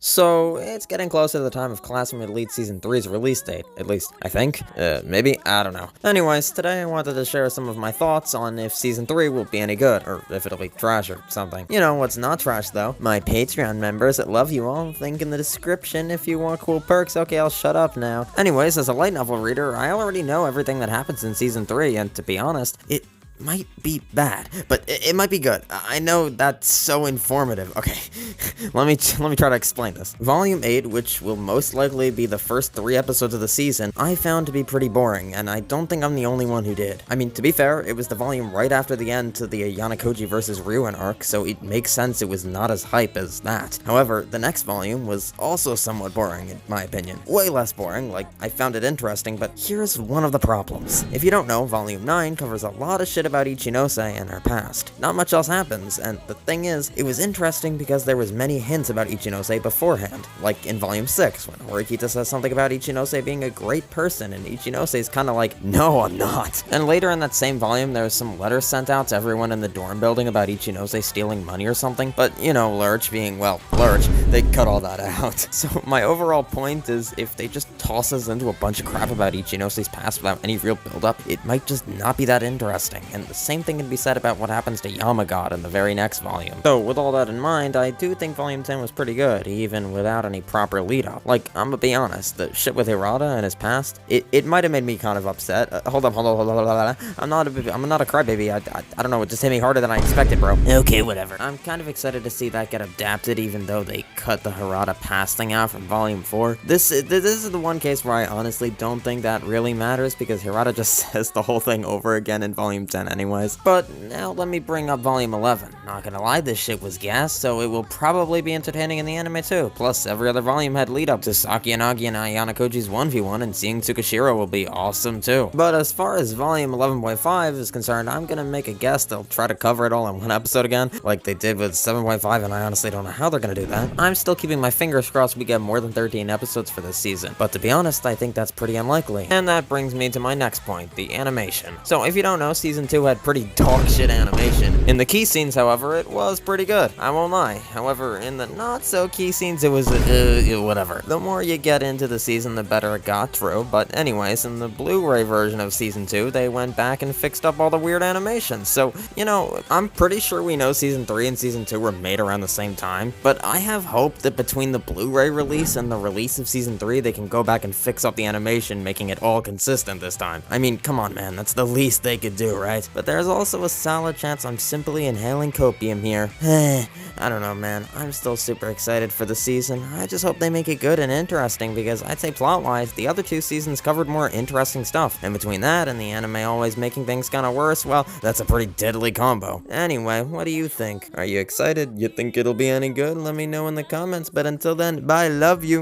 So, it's getting close to the time of Classroom Elite Season 3's release date, at least, I think. Maybe? I don't know. Anyways, today I wanted to share some of my thoughts on if Season 3 will be any good, or if it'll be trash or something. You know what's not trash, though? My Patreon members that love you all, link in the description if you want cool perks. Okay, I'll shut up now. Anyways, as a light novel reader, I already know everything that happens in Season 3, and to be honest, it might be bad, but it might be good. I know that's so informative. Okay, let me try to explain this. Volume 8, which will most likely be the first 3 episodes of the season, I found to be pretty boring, and I don't think I'm the only one who did. I mean, to be fair, it was the volume right after the end to the Ayanukoji versus Ryuen arc, so it makes sense it was not as hype as that. However, the next volume was also somewhat boring, in my opinion. Way less boring, like, I found it interesting, but here's one of the problems. If you don't know, Volume 9 covers a lot of shit about Ichinose and her past. Not much else happens, and the thing is, it was interesting because there was many hints about Ichinose beforehand, like in Volume 6, when Horikita says something about Ichinose being a great person, and Ichinose is kinda like, no, I'm not. And later in that same volume, there was some letters sent out to everyone in the dorm building about Ichinose stealing money or something, but, you know, Lurch being, well, Lurch, they cut all that out. So my overall point is, if they just toss us into a bunch of crap about Ichinose's past without any real build-up, it might just not be that interesting, and the same thing can be said about what happens to Yamagata in the very next volume. So, with all that in mind, I do think Volume 10 was pretty good, even without any proper lead-up. Like, I'm gonna be honest, the shit with Hirata and his past, it might have made me kind of upset. Hold up. I'm not a crybaby, I don't know, it just hit me harder than I expected, bro. Okay, whatever. I'm kind of excited to see that get adapted, even though they cut the Hirata past thing out from Volume 4. This is the one case where I honestly don't think that really matters, because Hirata just says the whole thing over again in Volume 10 anyways. But now let me bring up Volume 11. Not gonna lie, this shit was gas, so it will probably be entertaining in the anime too. Plus, every other volume had lead up to Sakiyanagi and Ayanokoji's 1v1, and seeing Tsukishiro will be awesome too. But as far as Volume 11.5 is concerned, I'm gonna make a guess they'll try to cover it all in one episode again, like they did with 7.5, and I honestly don't know how they're gonna do that. I'm still keeping my fingers crossed we get more than 13 episodes for this season, but to be honest, I think that's pretty unlikely. And that brings me to my next point, the animation. So if you don't know, Season 2 had pretty dog shit animation. In the key scenes, however, it was pretty good. I won't lie. However, in the not so key scenes, it was whatever. The more you get into the season, the better it got, true. But anyways, in the Blu-ray version of Season 2, they went back and fixed up all the weird animations. So, you know, I'm pretty sure we know Season 3 and Season 2 were made around the same time, but I have hope that between the Blu-ray release and the release of Season 3, they can go back and fix up the animation, making it all consistent this time. I mean, come on, man, that's the least they could do, right? But there's also a solid chance I'm simply inhaling copium here. I don't know, man. I'm still super excited for the season. I just hope they make it good and interesting, because I'd say plot-wise, the other 2 seasons covered more interesting stuff. And between that and the anime always making things kinda worse, well, that's a pretty deadly combo. Anyway, what do you think? Are you excited? You think it'll be any good? Let me know in the comments, but until then, bye, love you!